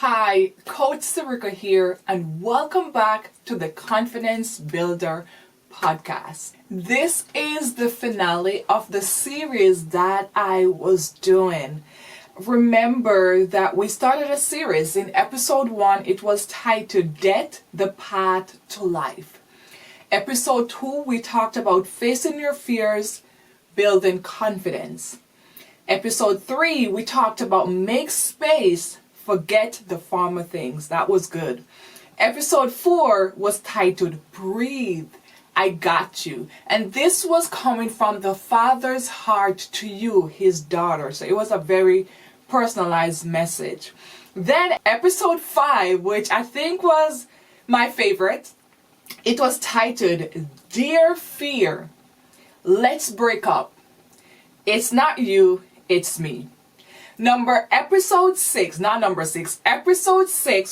Hi, Coach Sereca here, and welcome back to the Confidence Builder podcast. This is the finale of the series that I was doing. Remember that we started a series. In episode 1, it was titled Death, the Path to Life. Episode 2, we talked about facing your fears, building confidence. Episode 3, we talked about make space, forget the former things. That was good. Episode 4 was titled Breathe, I Got You. And this was coming from the Father's heart to you, his daughter. So it was a very personalized message. Then episode 5, which I think was my favorite, it was titled Dear Fear, Let's Break Up. It's not you, it's me. Episode 6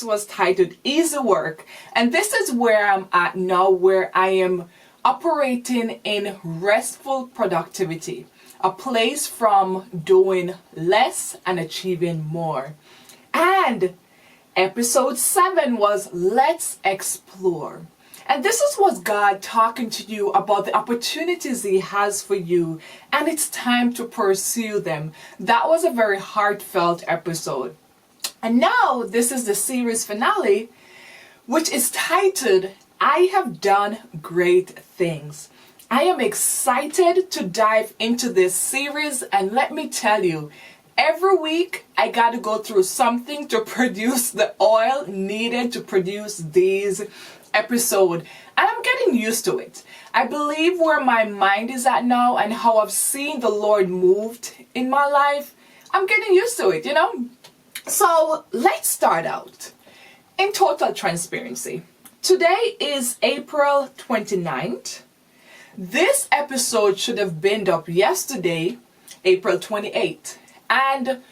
was titled Easy Work. And this is where I'm at now, where I am operating in restful productivity. A place from doing less and achieving more. And episode 7 was Let's Explore. And this is what God talking to you about the opportunities he has for you, and it's time to pursue them. That was a very heartfelt episode. And now this is the series finale, which is titled, I Have Done Great Things. I am excited to dive into this series, and let me tell you, every week I got to go through something to produce the oil needed to produce these episode, and I'm getting used to it. I believe where my mind is at now and how I've seen the Lord moved in my life, I'm getting used to it, So let's start out. In total transparency, today is April 29th. This episode should have been up yesterday, April 28th, and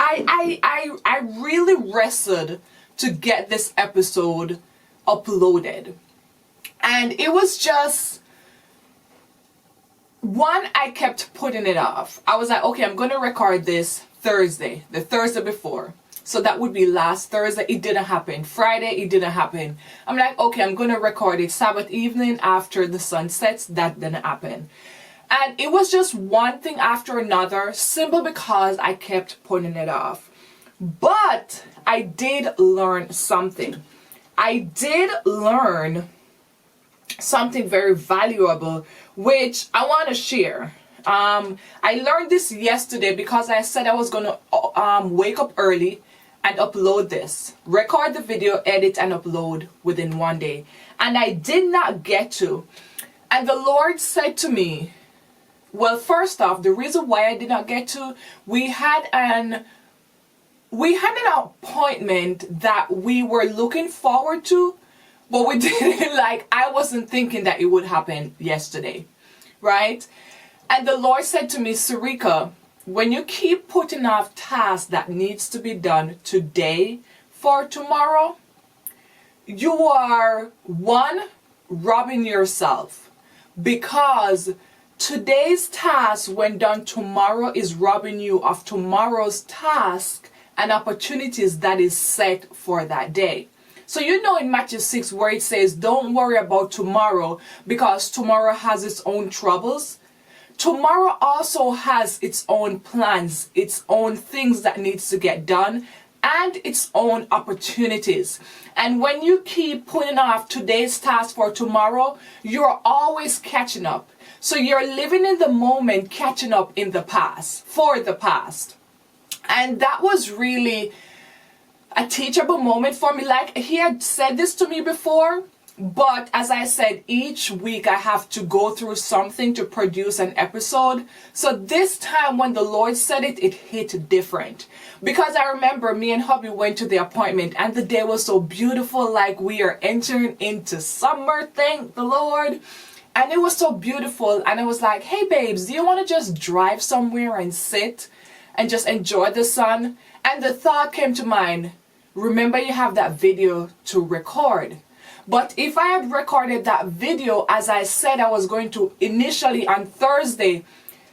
I really wrestled to get this episode uploaded. And it was just, one, I kept putting it off. I was like, okay, I'm going to record this Thursday, the Thursday before. So that would be last Thursday. It didn't happen. Friday, it didn't happen. I'm like, okay, I'm going to record it Sabbath evening after the sun sets. That didn't happen. And it was just one thing after another, simply because I kept putting it off. But I did learn something. I did learn something very valuable, which I want to share. I learned this yesterday because I said I was going to wake up early and upload this. Record the video, edit, and upload within one day. And I did not get to. And the Lord said to me, well, first off, the reason why I did not get to, we had an appointment that we were looking forward to, but we didn't I wasn't thinking that it would happen yesterday, right? And the Lord said to me, Sereca, when you keep putting off tasks that needs to be done today for tomorrow, you are, one, robbing yourself, because today's task, when done tomorrow, is robbing you of tomorrow's task and opportunities that is set for that day. So in Matthew 6 where it says, don't worry about tomorrow because tomorrow has its own troubles. Tomorrow also has its own plans, its own things that needs to get done, and its own opportunities. And when you keep putting off today's task for tomorrow, you're always catching up. So you're living in the moment, catching up in the past, for the past. And that was really a teachable moment for me. He had said this to me before, but as I said, each week I have to go through something to produce an episode. So this time when the Lord said it, it hit different. Because I remember me and hubby went to the appointment and the day was so beautiful, we are entering into summer, thank the Lord. And it was so beautiful. And I was like, hey babes, do you want to just drive somewhere and sit and just enjoy the sun? And the thought came to mind, remember you have that video to record. But if I had recorded that video as I said I was going to initially on Thursday,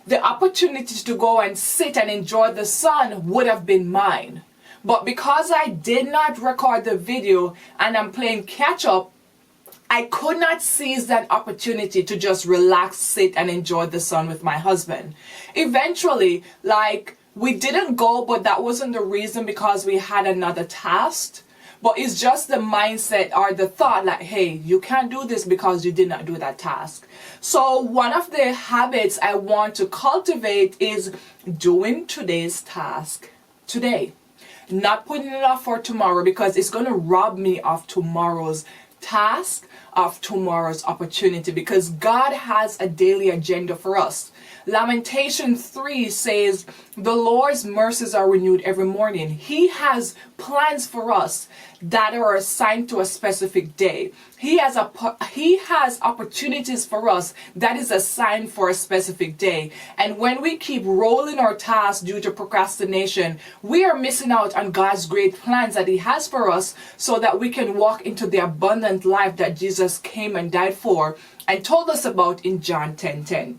the opportunity to go and sit and enjoy the sun would have been mine. But because I did not record the video and I'm playing catch up, I could not seize that opportunity to just relax, sit, and enjoy the sun with my husband. Eventually, we didn't go, but that wasn't the reason, because we had another task. But it's just the mindset or the thought hey, you can't do this because you did not do that task. So one of the habits I want to cultivate is doing today's task today. Not putting it off for tomorrow, because it's going to rob me of tomorrow's task, of tomorrow's opportunity, because God has a daily agenda for us. Lamentation 3 says, the Lord's mercies are renewed every morning. He has plans for us that are assigned to a specific day. He has opportunities for us that is assigned for a specific day. And when we keep rolling our tasks due to procrastination, we are missing out on God's great plans that He has for us, so that we can walk into the abundant life that Jesus came and died for and told us about in John 10:10.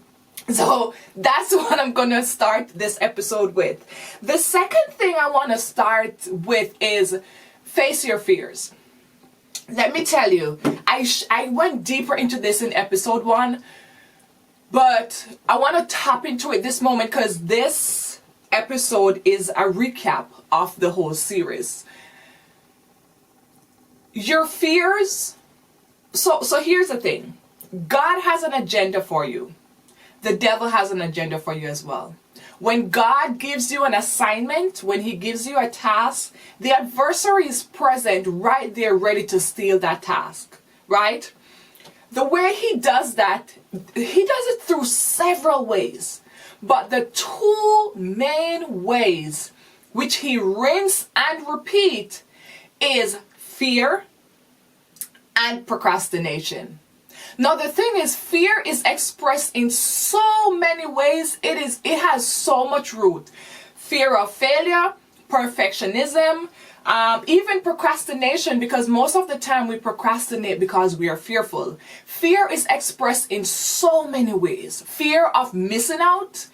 So that's what I'm going to start this episode with. The second thing I want to start with is face your fears. Let me tell you, I went deeper into this in episode 1, but I want to tap into it this moment, because this episode is a recap of the whole series. Your fears. So here's the thing. God has an agenda for you. The devil has an agenda for you as well. When God gives you an assignment, when He gives you a task, the adversary is present right there ready to steal that task, right? The way he does that, he does it through several ways. But the two main ways which he rinse and repeat is fear and procrastination. Now the thing is, fear is expressed in so many ways. It has so much root. Fear of failure, perfectionism, even procrastination, because most of the time we procrastinate because we are fearful. Fear is expressed in so many ways. Fear of missing out.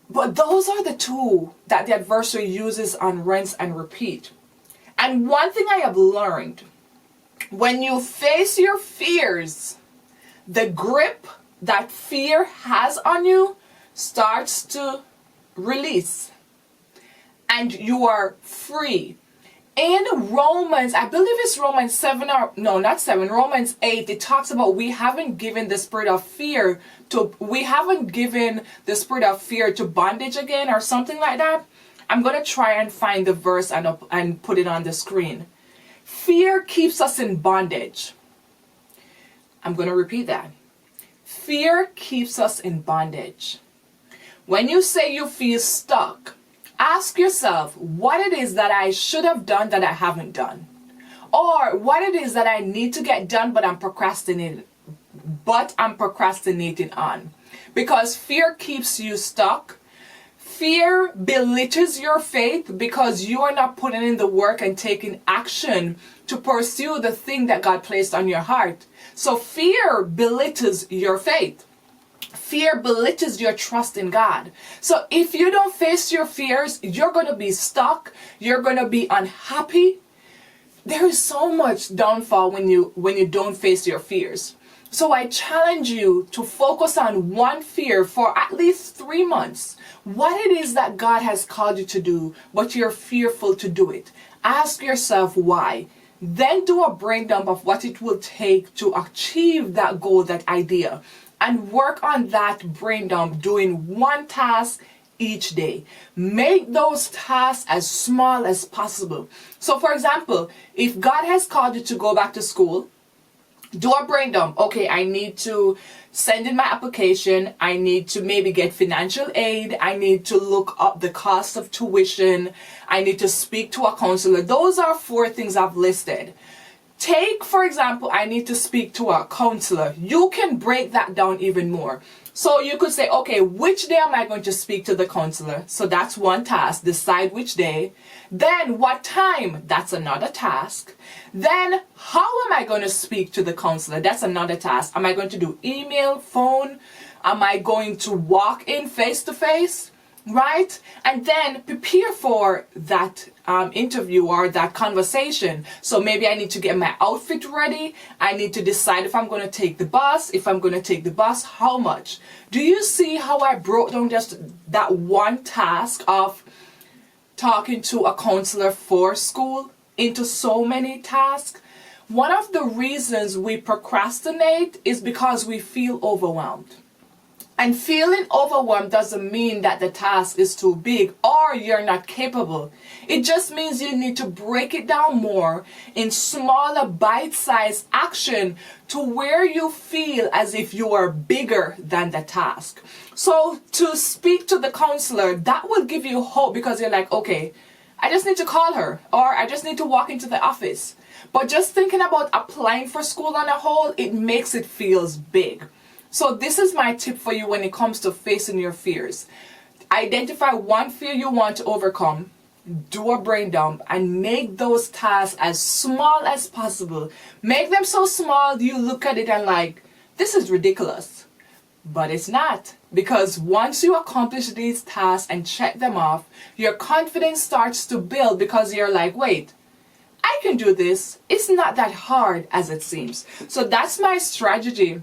But those are the two that the adversary uses on rinse and repeat. And one thing I have learned, when you face your fears, the grip that fear has on you starts to release. And you are free. In Romans, I believe it's Romans 7, or no, not 7, Romans 8, it talks about we haven't given the spirit of fear to bondage again, or something like that. I'm going to try and find the verse and put it on the screen. Fear keeps us in bondage. I'm going to repeat that. Fear keeps us in bondage. When you say you feel stuck, ask yourself what it is that I should have done that I haven't done. Or what it is that I need to get done but I'm procrastinating on. Because fear keeps you stuck. Fear belittles your faith because you are not putting in the work and taking action to pursue the thing that God placed on your heart. So fear belittles your faith. Fear belittles your trust in God. So if you don't face your fears, you're going to be stuck. You're going to be unhappy. There is so much downfall when you don't face your fears. So I challenge you to focus on one fear for at least 3 months. What it is that God has called you to do, but you're fearful to do it. Ask yourself why. Then do a brain dump of what it will take to achieve that goal, that idea. And work on that brain dump, doing one task each day. Make those tasks as small as possible. So for example, if God has called you to go back to school, do a brain dump. Okay, I need to send in my application. I need to maybe get financial aid. I need to look up the cost of tuition. I need to speak to a counselor. Those are 4 things I've listed. Take, for example, I need to speak to a counselor. You can break that down even more. So you could say, okay, which day am I going to speak to the counselor? So that's one task. Decide which day. Then what time? That's another task. Then how am I going to speak to the counselor? That's another task. Am I going to do email, phone? Am I going to walk in face to face? Right? And then prepare for that interview or that conversation. So maybe I need to get my outfit ready. I need to decide if I'm going to take the bus. If I'm going to take the bus, how much? Do you see how I broke down just that one task of talking to a counselor for school into so many tasks? One of the reasons we procrastinate is because we feel overwhelmed. And feeling overwhelmed doesn't mean that the task is too big or you're not capable. It just means you need to break it down more in smaller bite-sized action to where you feel as if you are bigger than the task. So to speak to the counselor, that will give you hope because you're like, okay, I just need to call her or I just need to walk into the office. But just thinking about applying for school on a whole, it makes it feels big. So this is my tip for you when it comes to facing your fears. Identify one fear you want to overcome, do a brain dump, and make those tasks as small as possible. Make them so small you look at it and like, this is ridiculous. But it's not. Because once you accomplish these tasks and check them off, your confidence starts to build because you're like, wait, I can do this. It's not that hard as it seems. So that's my strategy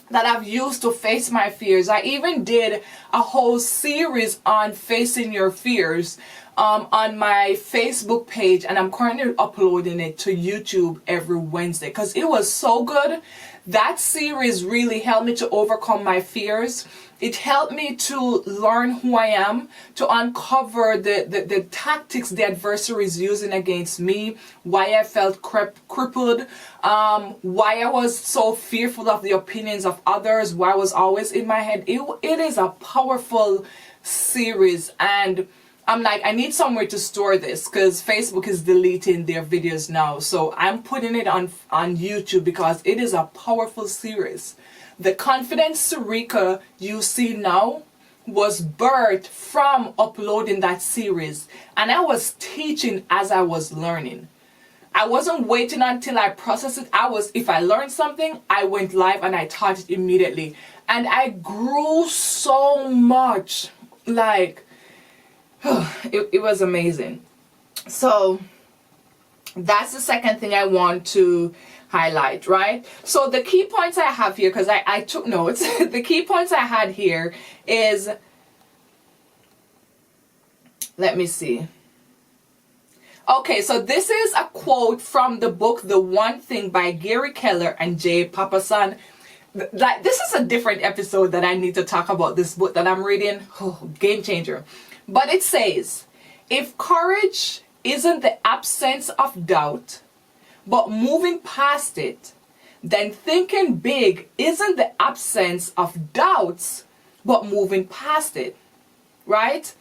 that I've used to face my fears. I even did a whole series on facing your fears on my Facebook page, and I'm currently uploading it to YouTube every Wednesday because it was so good. That series really helped me to overcome my fears. It helped me to learn who I am, to uncover the tactics the adversary is using against me, why I felt crippled, why I was so fearful of the opinions of others, why I was always in my head. It is a powerful series, and I'm like, I need somewhere to store this because Facebook is deleting their videos now. So I'm putting it on YouTube because it is a powerful series. The Confidence Sereca you see now was birthed from uploading that series. And I was teaching as I was learning. I wasn't waiting until I processed it. If I learned something, I went live and I taught it immediately. And I grew so much. Like, it was amazing. So that's the second thing I want to highlight, right? So the key points I have here, because I took notes, the key points I had here is, let me see. Okay, so this is a quote from the book The One Thing by Gary Keller and Jay Papasan. Like, this is a different episode that I need to talk about this book that I'm reading. Oh, game changer. But it says, if courage isn't the absence of doubt, but moving past it, then thinking big isn't the absence of doubts, but moving past it, right?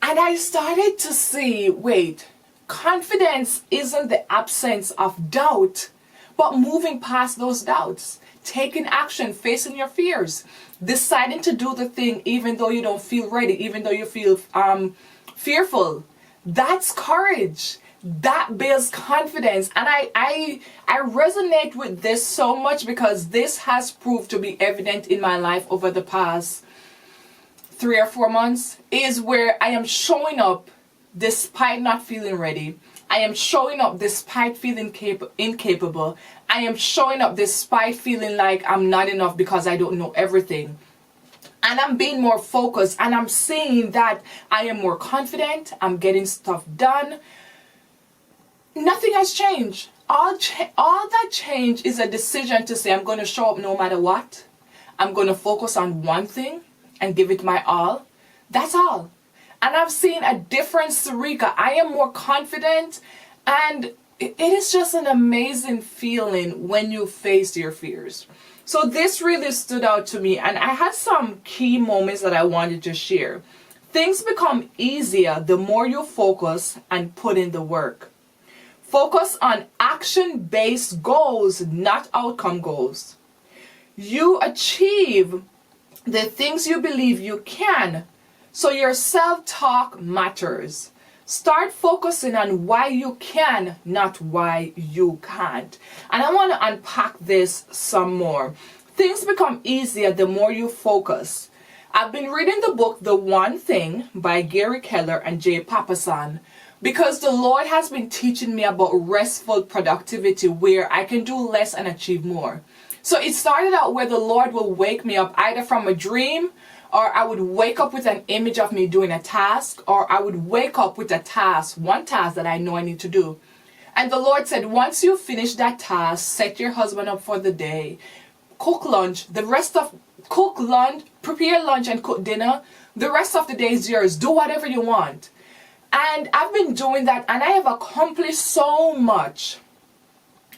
And I started to see, wait, confidence isn't the absence of doubt, but moving past those doubts, taking action, facing your fears, deciding to do the thing even though you don't feel ready, even though you feel fearful. That's courage. That builds confidence. And I resonate with this so much because this has proved to be evident in my life over the past 3 or 4 months, is where I am showing up despite not feeling ready. I am showing up despite feeling incapable. I am showing up despite feeling like I'm not enough because I don't know everything. And I'm being more focused, and I'm seeing that I am more confident. I'm getting stuff done. Nothing has changed. All that change is a decision to say I'm going to show up no matter what. I'm going to focus on one thing and give it my all. That's all. And I've seen a different Sereca. I am more confident, and it is just an amazing feeling when you face your fears. So this really stood out to me, and I had some key moments that I wanted to share. Things become easier the more you focus and put in the work. Focus on action-based goals, not outcome goals. You achieve the things you believe you can, so your self-talk matters. Start focusing on why you can, not why you can't. And I want to unpack this some more. things become easier the more you focus. I've been reading the book The One Thing by Gary Keller and Jay Papasan because the Lord has been teaching me about restful productivity where I can do less and achieve more. So it started out where the Lord will wake me up either from a dream, or I would wake up with an image of me doing a task, or I would wake up with a task, one task that I know I need to do. And the Lord said, once you finish that task, set your husband up for the day, cook lunch, prepare lunch and cook dinner. The rest of the day is yours. Do whatever you want. And I've been doing that, and I have accomplished so much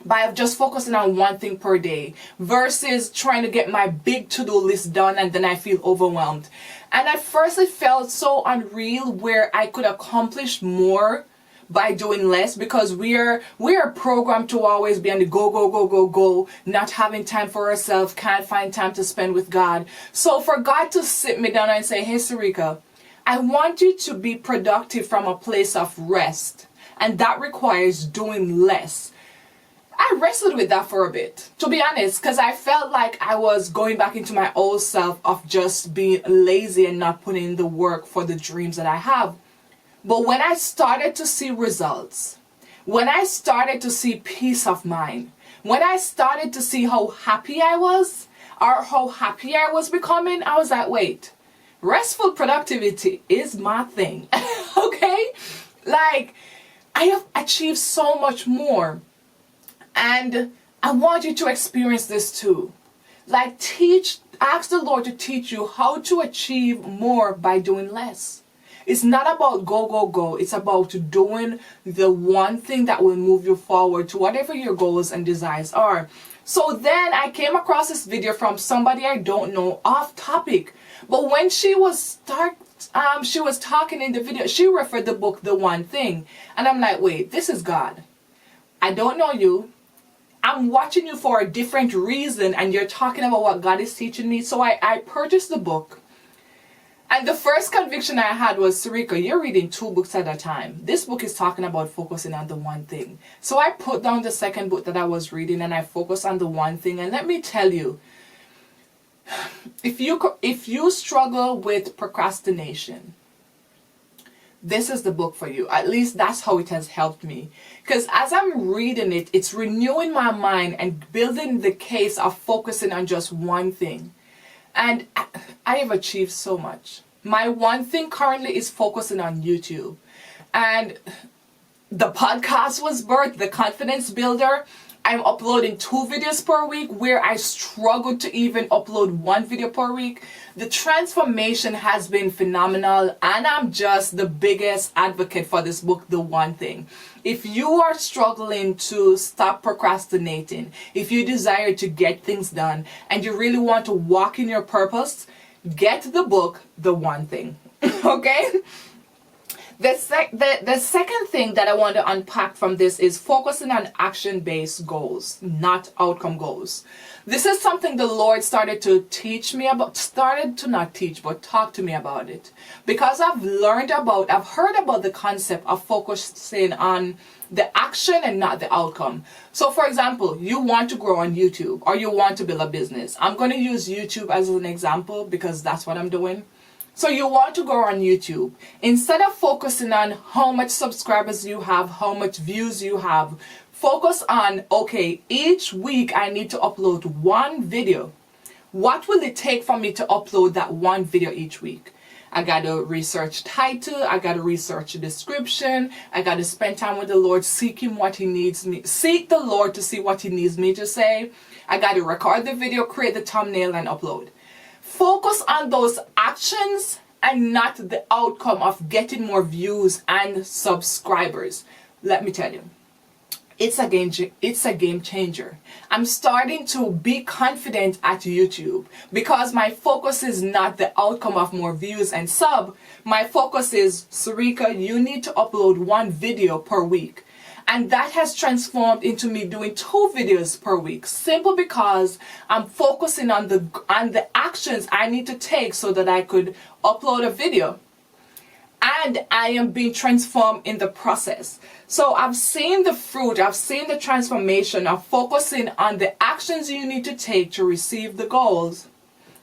by just focusing on one thing per day versus trying to get my big to-do list done and then I feel overwhelmed. And at first it felt so unreal where I could accomplish more by doing less, because we are programmed to always be on the go, not having time for ourselves, can't find time to spend with God. So for God to sit me down and say, hey Sereca, I want you to be productive from a place of rest, and that requires doing less. I wrestled with that for a bit, to be honest, because I felt like I was going back into my old self of just being lazy and not putting in the work for the dreams that I have. But when I started to see results, when I started to see peace of mind, when I started to see how happy I was, or how happy I was becoming, I was like, wait, restful productivity is my thing. Okay? Like, I have achieved so much more. And I want you to experience this too. Like, ask the Lord to teach you how to achieve more by doing less. It's not about go. It's about doing the one thing that will move you forward to whatever your goals and desires are. So then I came across this video from somebody I don't know, off topic. But when she was talking in the video, she referred the book The One Thing. And I'm like, wait, this is God. I don't know you. I'm watching you for a different reason, and you're talking about what God is teaching me. So I purchased the book. And the first conviction I had was, Sereca, you're reading 2 books at a time. This book is talking about focusing on the one thing. So I put down the second book that I was reading and I focused on the one thing. And let me tell you, if you struggle with procrastination, this is the book for you. At least that's how it has helped me. Because as I'm reading it, it's renewing my mind and building the case of focusing on just one thing. And I have achieved so much. My one thing currently is focusing on YouTube. And the podcast was birthed, The Confidence Builder. I'm uploading 2 videos per week where I struggled to even upload 1 video per week. The transformation has been phenomenal, and I'm just the biggest advocate for this book, The One Thing. If you are struggling to stop procrastinating, if you desire to get things done, and you really want to walk in your purpose, get the book, The One Thing. Okay? The second thing that I want to unpack from this is focusing on action-based goals, not outcome goals. This is something the Lord started to teach me about, talk to me about it. Because I've heard about the concept of focusing on the action and not the outcome. So for example, you want to grow on YouTube or you want to build a business. I'm going to use YouTube as an example because that's what I'm doing. So you want to go on YouTube. Instead of focusing on how much subscribers you have, how much views you have, focus on, okay, each week I need to upload 1 video. What will it take for me to upload that 1 video each week? I got to research title, I got to research the description, I got to spend time with the Lord, seek the Lord to see what he needs me to say. I got to record the video, create the thumbnail, and upload. Focus on those actions and not the outcome of getting more views and subscribers. Let me tell you, it's a game changer. I'm starting to be confident at YouTube because my focus is not the outcome of more views and sub. My focus is, Sereca, you need to upload 1 video per week. And that has transformed into me doing 2 videos per week, simply because I'm focusing on the actions I need to take so that I could upload a video. and I am being transformed in the process. So I've seen the fruit, I've seen the transformation of focusing on the actions you need to take to receive the goals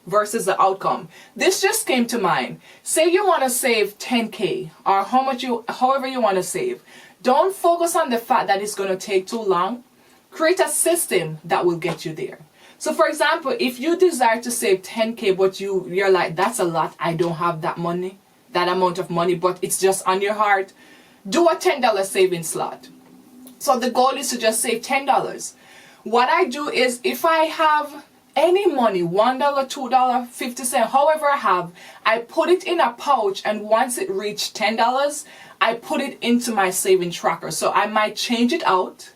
versus the outcome. This just came to mind. Say you want to save 10K or however you want to save. Don't focus on the fact that it's going to take too long. Create a system that will get you there. So for example, if you desire to save 10K, but you're like, that's a lot, I don't have that money, that amount of money, but it's just on your heart, do a $10 saving slot. So the goal is to just save $10. What I do is, if I have any money, $1, $2, 50 cents, however I have, I put it in a pouch, and once it reached $10, I put it into my saving tracker. So I might change it out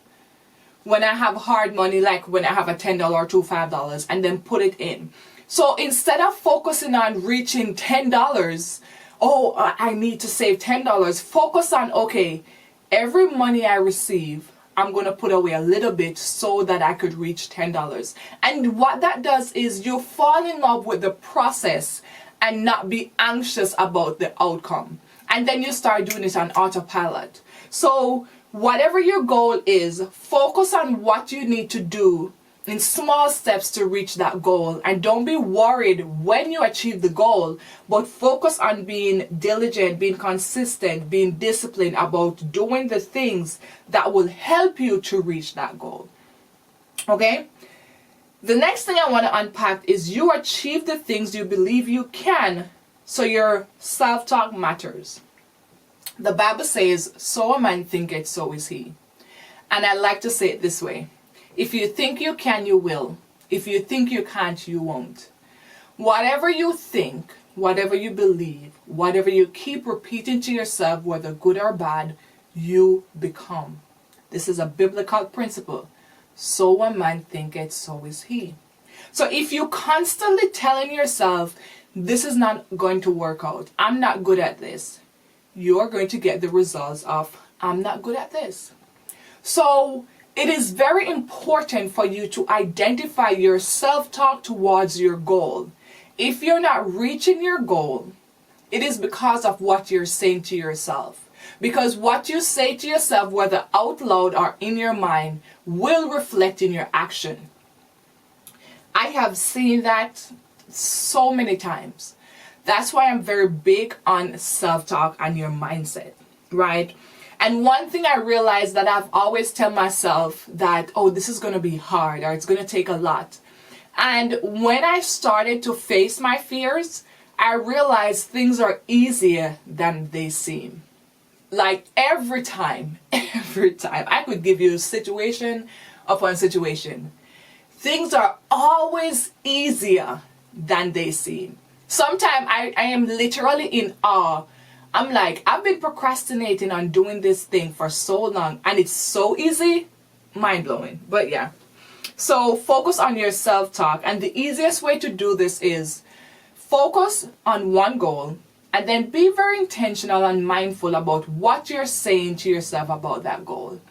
when I have hard money, like when I have a $10 or $5, and then put it in. So instead of focusing on reaching $10, oh, I need to save $10, focus on, okay, every money I receive, I'm going to put away a little bit so that I could reach $10. And what that does is you fall in love with the process and not be anxious about the outcome. And then you start doing it on autopilot. So whatever your goal is, focus on what you need to do in small steps to reach that goal. And don't be worried when you achieve the goal, but focus on being diligent, being consistent, being disciplined about doing the things that will help you to reach that goal. Okay? The next thing I want to unpack is you achieve the things you believe you can, so your self-talk matters. The Bible says, so a man thinketh, so is he. And I like to say it this way. If you think you can, you will. If you think you can't, you won't. Whatever you think, whatever you believe, whatever you keep repeating to yourself, whether good or bad, you become. This is a biblical principle. So a man thinketh, so is he. So if you constantly telling yourself, this is not going to work out, I'm not good at this, you're going to get the results of, I'm not good at this. So it is very important for you to identify your self-talk towards your goal. If you're not reaching your goal, it is because of what you're saying to yourself. Because what you say to yourself, whether out loud or in your mind, will reflect in your action. I have seen that so many times. That's why I'm very big on self-talk and your mindset, right? And one thing I realized that I've always tell myself that, oh, this is going to be hard, or it's going to take a lot. And when I started to face my fears, I realized things are easier than they seem. Like every time, I could give you situation upon situation. Things are always easier than they seem. Sometimes I am literally in awe. I'm like, I've been procrastinating on doing this thing for so long, and it's so easy, mind-blowing. But yeah, so focus on your self-talk, and the easiest way to do this is focus on one goal, and then be very intentional and mindful about what you're saying to yourself about that goal.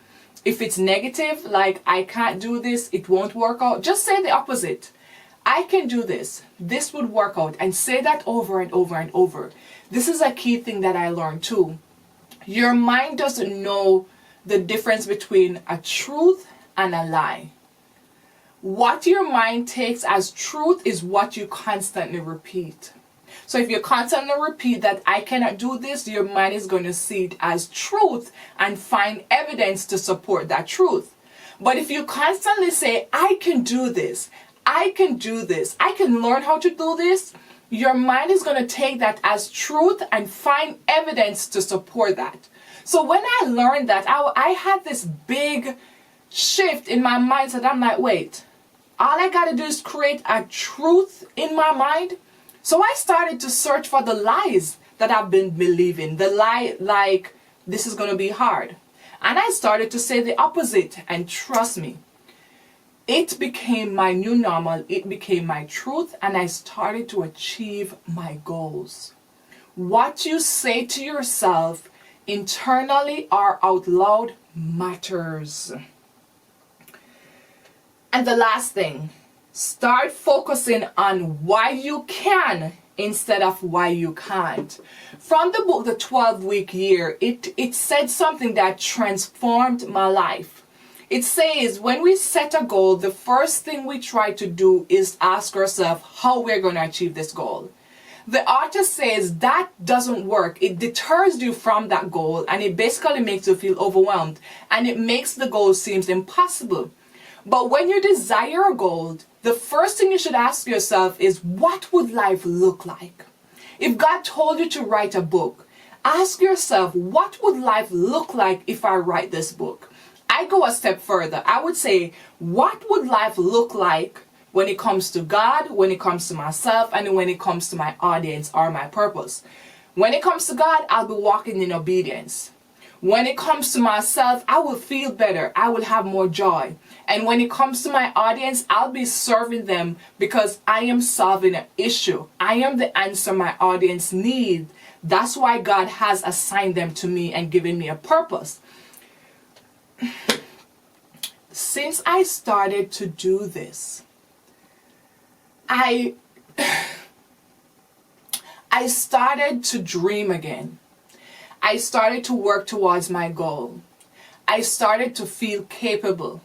If it's negative, like, I can't do this, it won't work out, just say the opposite. I can do this. This would work out. And say that over and over and over. This is a key thing that I learned too. Your mind doesn't know the difference between a truth and a lie. What your mind takes as truth is what you constantly repeat. So if you constantly repeat that I cannot do this, your mind is going to see it as truth and find evidence to support that truth. But if you constantly say, I can do this, I can do this, I can learn how to do this, your mind is going to take that as truth and find evidence to support that. So when I learned that, I had this big shift in my mindset. I'm like, wait, all I got to do is create a truth in my mind. So I started to search for the lies that I've been believing. The lie, like, this is going to be hard. And I started to say the opposite, and trust me, it became my new normal, it became my truth, and I started to achieve my goals. What you say to yourself internally or out loud matters. And the last thing, start focusing on why you can instead of why you can't. From the book, The 12-Week Year, it said something that transformed my life. It says when we set a goal, the first thing we try to do is ask ourselves how we're going to achieve this goal. The author says that doesn't work. It deters you from that goal, and it basically makes you feel overwhelmed, and it makes the goal seem impossible. But when you desire a goal, the first thing you should ask yourself is, what would life look like? If God told you to write a book, ask yourself, what would life look like if I write this book? I go a step further. I would say, what would life look like when it comes to God, when it comes to myself, and when it comes to my audience or my purpose? When it comes to God, I'll be walking in obedience. When it comes to myself, I will feel better. I will have more joy. And when it comes to my audience, I'll be serving them because I am solving an issue. I am the answer my audience needs. That's why God has assigned them to me and given me a purpose. Since I started to do this, I started to dream again. I started to work towards my goal. I started to feel capable.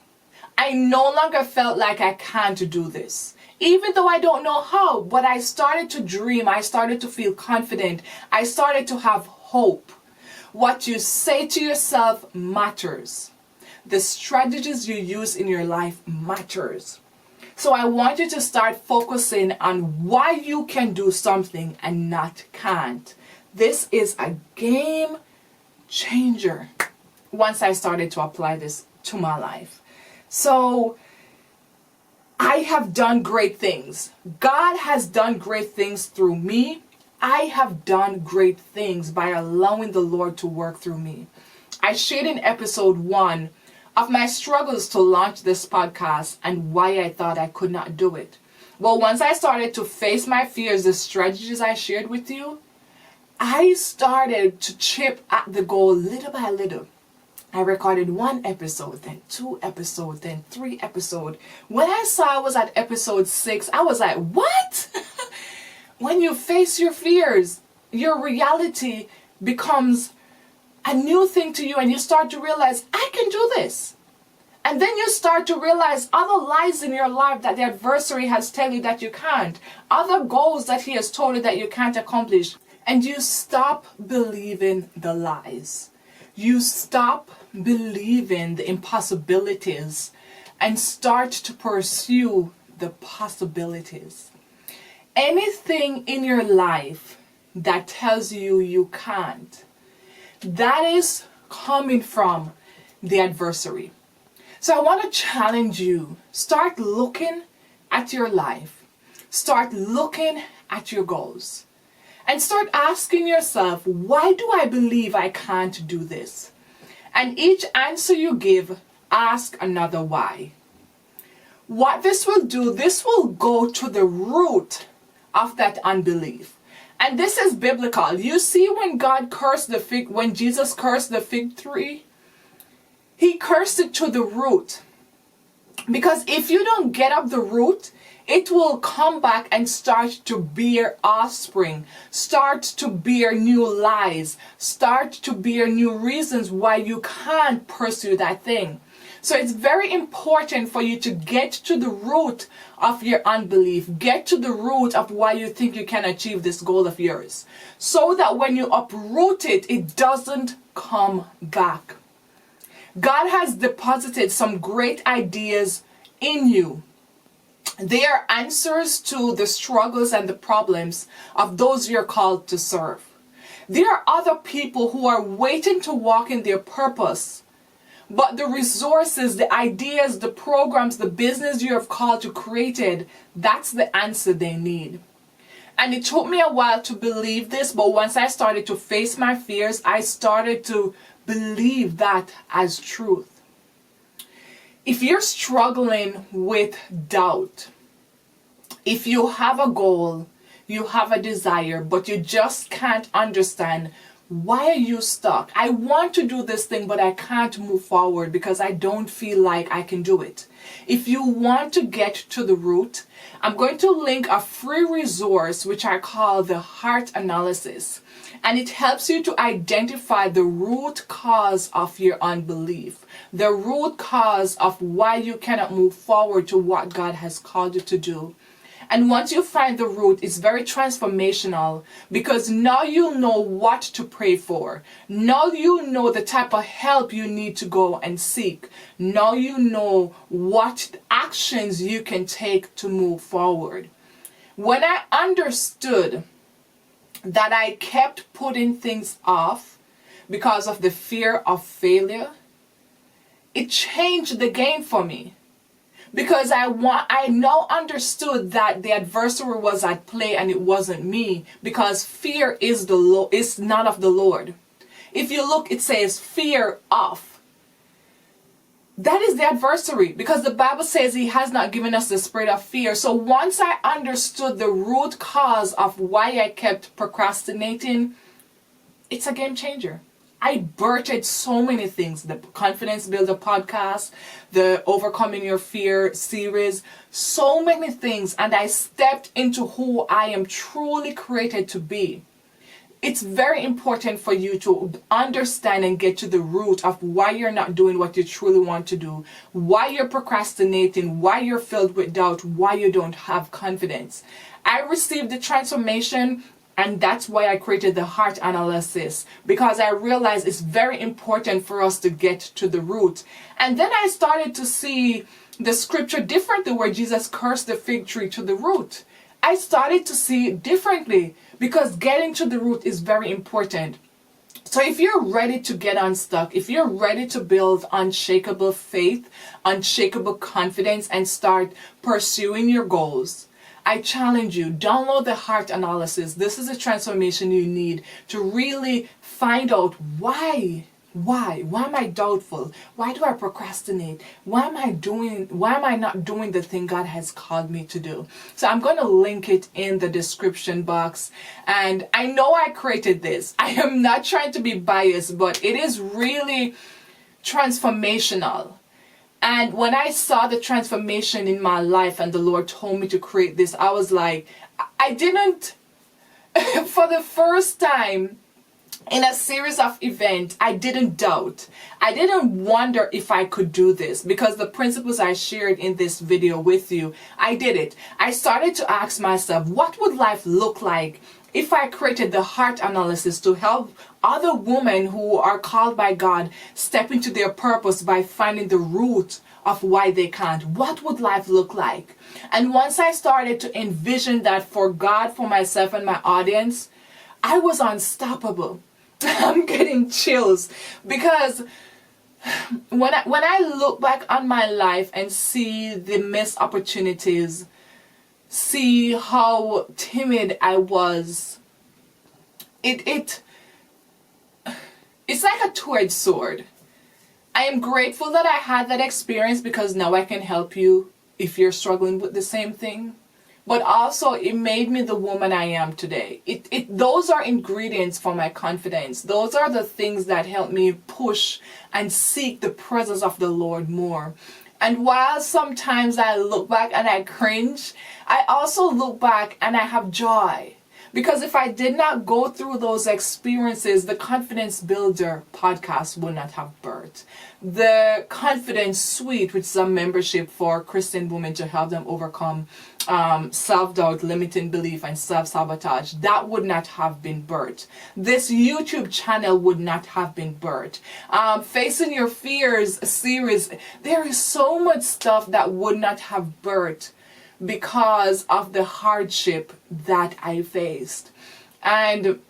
I no longer felt like I can't do this, even though I don't know how, but I started to dream. I started to feel confident. I started to have hope. What you say to yourself matters. The strategies you use in your life matters. So I want you to start focusing on why you can do something and not can't. This is a game changer once I started to apply this to my life. So I have done great things. God has done great things through me. I have done great things by allowing the Lord to work through me. I shared in episode 1 of my struggles to launch this podcast and why I thought I could not do it. Well, once I started to face my fears, the strategies I shared with you, I started to chip at the goal little by little. I recorded 1 episode, then 2 episodes, then 3 episodes. When I saw I was at episode 6, I was like, what? When you face your fears, your reality becomes a new thing to you, and you start to realize, I can do this. And then you start to realize other lies in your life that the adversary has told you that you can't, other goals that he has told you that you can't accomplish, and you stop believing the lies. You stop believing the impossibilities and start to pursue the possibilities. Anything in your life that tells you you can't, that is coming from the adversary. So I want to challenge you. Start looking at your life. Start looking at your goals. And start asking yourself, why do I believe I can't do this? And each answer you give, ask another why. What this will do, this will go to the root of that unbelief. And this is biblical. You see, when when Jesus cursed the fig tree, he cursed it to the root. Because if you don't get up the root, it will come back and start to bear offspring, start to bear new lies, start to bear new reasons why you can't pursue that thing. So it's very important for you to get to the root of your unbelief, get to the root of why you think you can achieve this goal of yours, so that when you uproot it, it doesn't come back. God has deposited some great ideas in you. They are answers to the struggles and the problems of those you're called to serve. There are other people who are waiting to walk in their purpose, but the resources, the ideas, the programs, the business you have called to created, that's the answer they need. And it took me a while to believe this, but once I started to face my fears, I started to believe that as truth. If you're struggling with doubt, if you have a goal, you have a desire, but you just can't understand Why are you stuck? I want to do this thing, but I can't move forward because I don't feel like I can do it. If you want to get to the root, I'm going to link a free resource which I call the heart analysis. And it helps you to identify the root cause of your unbelief, the root cause of why you cannot move forward to what God has called you to do. And once you find the root, it's very transformational because now you know what to pray for. Now you know the type of help you need to go and seek. Now you know what actions you can take to move forward. When I understood that I kept putting things off because of the fear of failure, it changed the game for me. Because I now understood that the adversary was at play and it wasn't me, because fear is not of the Lord. If you look, it says fear of. That is the adversary, because the Bible says he has not given us the spirit of fear. So once I understood the root cause of why I kept procrastinating, it's a game changer. I birthed so many things, the Confidence Builder podcast, the Overcoming Your Fear series, so many things, and I stepped into who I am truly created to be. It's very important for you to understand and get to the root of why you're not doing what you truly want to do, why you're procrastinating, why you're filled with doubt, why you don't have confidence. I received the transformation. And that's why I created the heart analysis, because I realized it's very important for us to get to the root. And then I started to see the scripture differently, where Jesus cursed the fig tree to the root. I started to see it differently because getting to the root is very important. So if you're ready to get unstuck, if you're ready to build unshakable faith, unshakable confidence, and start pursuing your goals, I challenge you, download the heart analysis. This is a transformation you need to really find out why am I doubtful? Why do I procrastinate? Why am I not doing the thing God has called me to do? So I'm going to link it in the description box. And I know I created this. I am not trying to be biased, but it is really transformational. And when I saw the transformation in my life and the Lord told me to create this, I was like, I didn't, for the first time in a series of events, I didn't doubt. I didn't wonder if I could do this, because the principles I shared in this video with you, I did it. I started to ask myself, what would life look like if I created the heart analysis to help other women who are called by God step into their purpose by finding the root of why they can't? What would life look like? And once I started to envision that for God, for myself and my audience, I was unstoppable. I'm getting chills because when I look back on my life and see the missed opportunities, see how timid I was, it's like a two-edged sword. I am grateful that I had that experience, because now I can help you if you're struggling with the same thing. But also it made me the woman I am today. Those are ingredients for my confidence. Those are the things that help me push and seek the presence of the Lord more. And while sometimes I look back and I cringe, I also look back and I have joy. Because if I did not go through those experiences, the Confidence Builder podcast would not have birthed. The Confidence Suite, which is a membership for Christian women to help them overcome self-doubt, limiting belief, and self-sabotage, that would not have been birthed. This YouTube channel would not have been birthed. Facing Your Fears series, there is so much stuff that would not have birthed because of the hardship that I faced. And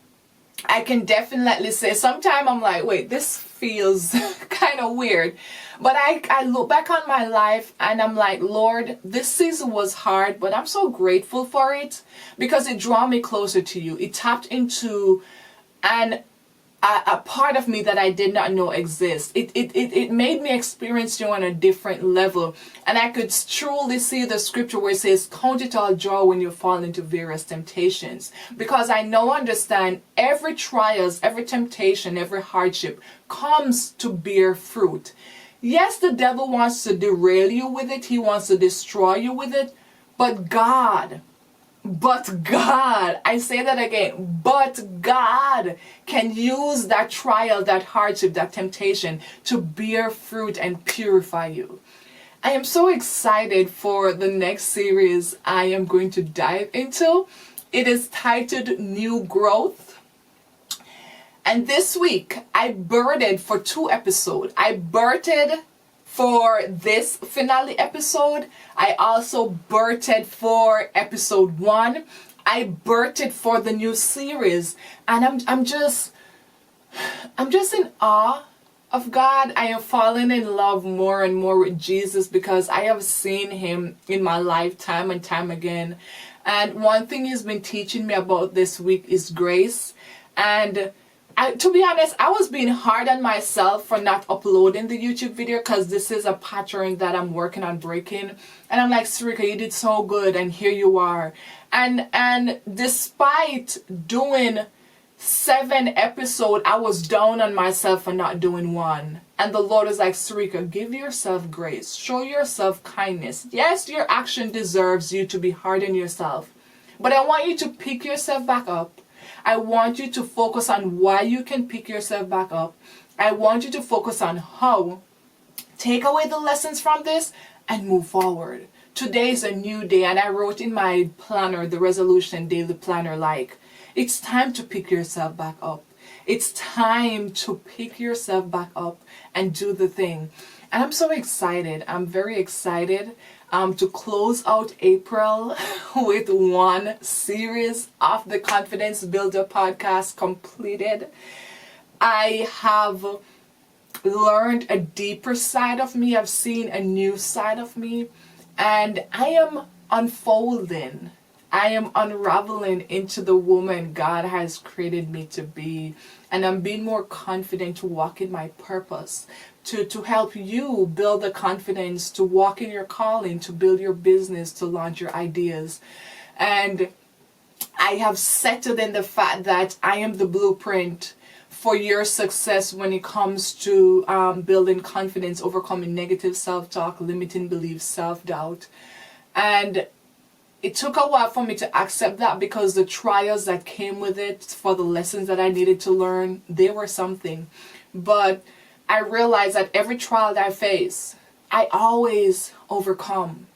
I can definitely say sometimes I'm like, wait, this feels kind of weird. But I look back on my life and I'm like, Lord, this season was hard, but I'm so grateful for it because it drew me closer to you. It tapped into an a part of me that I did not know exists. It made me experience you on a different level. And I could truly see the scripture where it says, count it all joy when you fall into various temptations. Because I now understand every trials, every temptation, every hardship comes to bear fruit. Yes, the devil wants to derail you with it. He wants to destroy you with it. But God, I say that again, but God can use that trial, that hardship, that temptation to bear fruit and purify you. I am so excited for the next series I am going to dive into. It is titled New Growth. And this week I birthed for 2 episodes. I birthed for this finale episode. I also birthed for episode 1. I birthed for the new series. And I'm just in awe of God. I am falling in love more and more with Jesus because I have seen him in my life time and time again. And one thing he's been teaching me about this week is grace. And to be honest, I was being hard on myself for not uploading the YouTube video because this is a pattern that I'm working on breaking. And I'm like, Sereca, you did so good, and here you are. And despite doing 7 episodes, I was down on myself for not doing 1. And the Lord is like, Sereca, give yourself grace. Show yourself kindness. Yes, your action deserves you to be hard on yourself. But I want you to pick yourself back up. I want you to focus on why you can pick yourself back up. I want you to focus on how. Take away the lessons from this and move forward. Today is a new day, and I wrote in my planner, the resolution daily planner, like, it's time to pick yourself back up. It's time to pick yourself back up and do the thing. And I'm so excited. I'm very excited to close out April with 1 series of the Confidence Builder podcast completed. I have learned a deeper side of me. I've seen a new side of me. And I am unfolding. I am unraveling into the woman God has created me to be. And I'm being more confident to walk in my purpose. To help you build the confidence to walk in your calling, to build your business, to launch your ideas. And I have settled in the fact that I am the blueprint for your success when it comes to building confidence, overcoming negative self-talk, limiting beliefs, self-doubt. And it took a while for me to accept that because the trials that came with it, for the lessons that I needed to learn, they were something. But I realized that every trial that I face, I always overcome.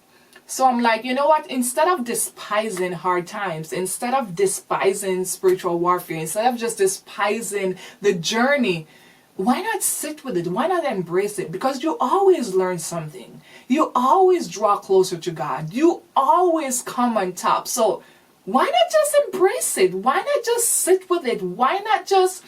So I'm like, you know what? Instead of despising hard times, instead of despising spiritual warfare, instead of just despising the journey, why not sit with it? Why not embrace it? Because you always learn something. You always draw closer to God. You always come on top. So why not just embrace it? Why not just sit with it? Why not just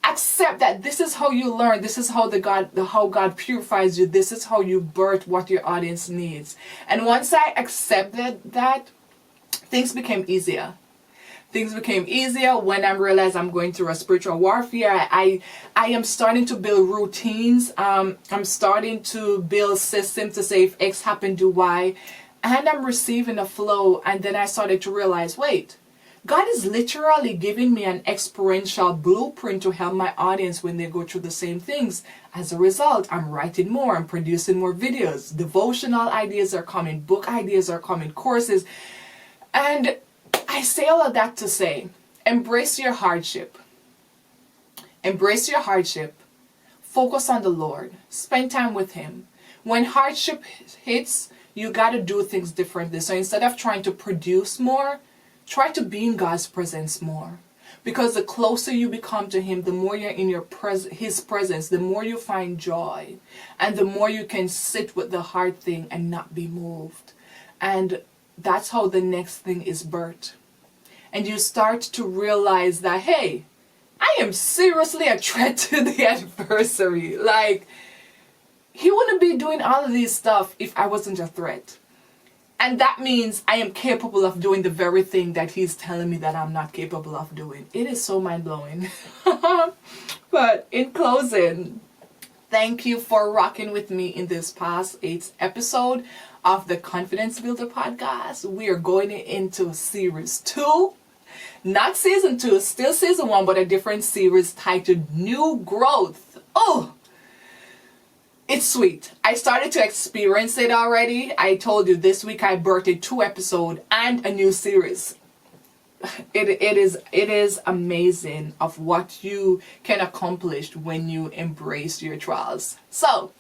accept that this is how you learn, this is how God purifies you, this is how you birth what your audience needs. And once I accepted that, things became easier. Things became easier when I realized I'm going through a spiritual warfare. I am starting to build routines. I'm starting to build systems to say if X happened, do Y. And I'm receiving a flow. And then I started to realize, wait, God is literally giving me an experiential blueprint to help my audience when they go through the same things. As a result, I'm writing more, I'm producing more videos, devotional ideas are coming, book ideas are coming, courses. And I say all of that to say, embrace your hardship. Embrace your hardship. Focus on the Lord. Spend time with Him. When hardship hits, you got to do things differently. So instead of trying to produce more, try to be in God's presence more. Because the closer you become to Him, the more you're in His presence, the more you find joy. And the more you can sit with the hard thing and not be moved. And that's how the next thing is birthed. And you start to realize that, hey, I am seriously a threat to the adversary. Like, he wouldn't be doing all of this stuff if I wasn't a threat. And that means I am capable of doing the very thing that he's telling me that I'm not capable of doing. It is so mind-blowing. But in closing, thank you for rocking with me in this past 8th episode of the Confidence Builder podcast. We are going into series 2. Not season 2, still season 1, but a different series titled New Growth. Oh, it's sweet. I started to experience it already. I told you this week I birthed 2 episodes and a new series. It is amazing of what you can accomplish when you embrace your trials. So,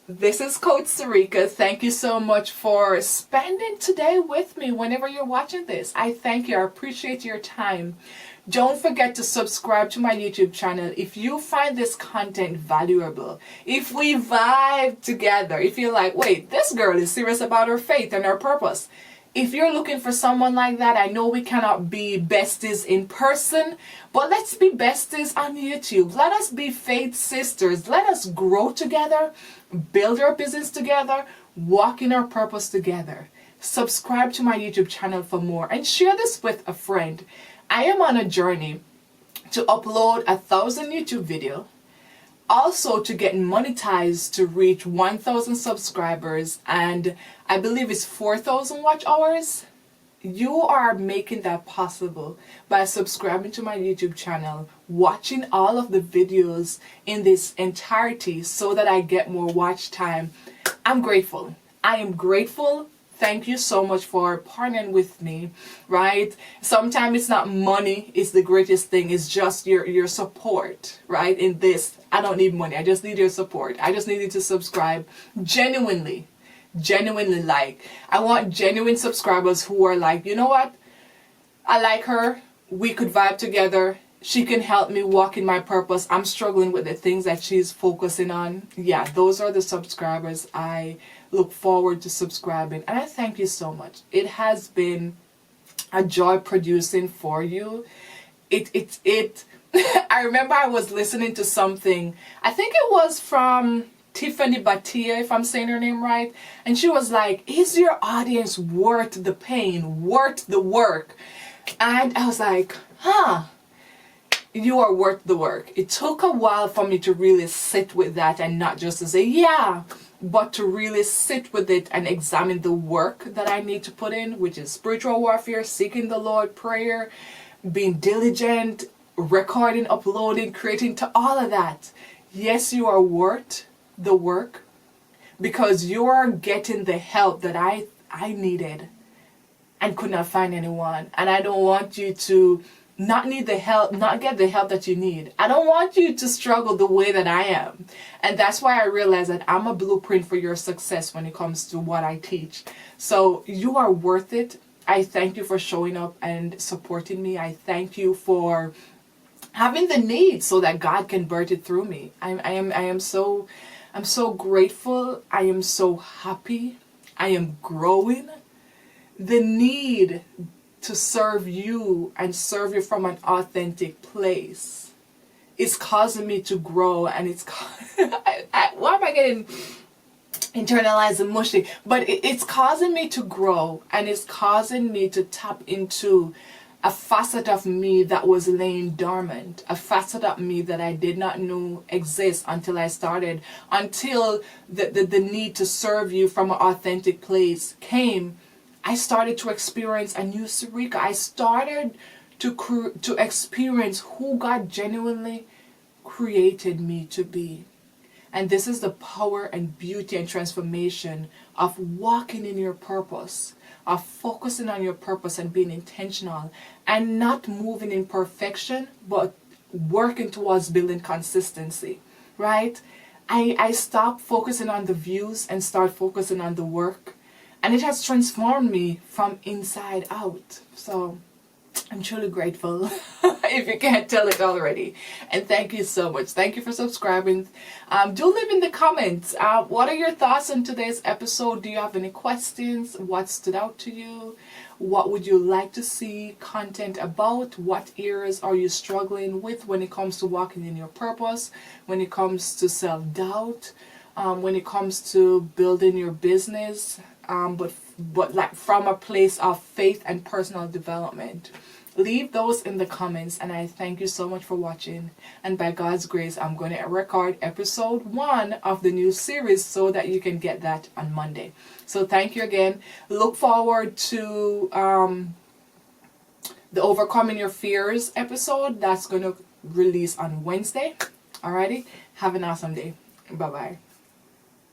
this is Coach Sereca. Thank you so much for spending today with me whenever you're watching this. I thank you. I appreciate your time. Don't forget to subscribe to my YouTube channel if you find this content valuable. If we vibe together, if you're like, wait, this girl is serious about her faith and her purpose. If you're looking for someone like that, I know we cannot be besties in person, but let's be besties on YouTube. Let us be faith sisters. Let us grow together, build our business together, walk in our purpose together. Subscribe to my YouTube channel for more and share this with a friend. I am on a journey to upload 1,000 YouTube videos, also to get monetized to reach 1,000 subscribers, and I believe it's 4,000 watch hours. You are making that possible by subscribing to my YouTube channel, watching all of the videos in this entirety so that I get more watch time. I'm grateful. I am grateful. Thank you so much for partnering with me, right? Sometimes it's not money, it's the greatest thing. It's just your support, right? In this, I don't need money. I just need your support. I just need you to subscribe genuinely. Like, I want genuine subscribers who are like, you know what? I like her. We could vibe together. She can help me walk in my purpose. I'm struggling with the things that she's focusing on. Yeah, those are the subscribers I look forward to subscribing. And I thank you so much. It has been a joy producing for you. I remember I was listening to something. I think it was from Tiffany Batia, if I'm saying her name right. And she was like, is your audience worth the pain, worth the work? And I was like, you are worth the work. It took a while for me to really sit with that and not just to say, yeah, but to really sit with it and examine the work that I need to put in, which is spiritual warfare, seeking the Lord, prayer, being diligent, recording, uploading, creating, to all of that. Yes, you are worth the work because you are getting the help that I needed and could not find anyone. And I don't want you to not need the help, not get the help that you need. I don't want you to struggle the way that I am. And that's why I realize that I'm a blueprint for your success when it comes to what I teach. So you are worth it. I thank you for showing up and supporting me. I thank you for having the need so that God can birth it through me. I'm so grateful. I am so happy. I am growing. The need to serve you and serve you from an authentic place is causing me to grow, and it's why am I getting internalized and mushy? But it's causing me to grow, and it's causing me to tap into a facet of me that was laying dormant, a facet of me that I did not know exists until I started, until the need to serve you from an authentic place came. I started to experience a new Sereca. I started to experience who God genuinely created me to be. And this is the power and beauty and transformation of walking in your purpose, of focusing on your purpose and being intentional and not moving in perfection, but working towards building consistency, right? I stopped focusing on the views and start focusing on the work. And it has transformed me from inside out. So I'm truly grateful if you can't tell it already. And thank you so much. Thank you for subscribing. Do leave in the comments. What are your thoughts on today's episode? Do you have any questions? What stood out to you? What would you like to see content about? What areas are you struggling with when it comes to walking in your purpose? When it comes to self-doubt? When it comes to building your business? But but like from a place of faith and personal development? Leave those in the comments, and I thank you so much for watching. And by God's grace, I'm going to record episode 1 of the new series so that you can get that on Monday. So thank you again. Look forward to the Overcoming Your Fears episode that's going to release on Wednesday. Alrighty, have an awesome day. Bye bye.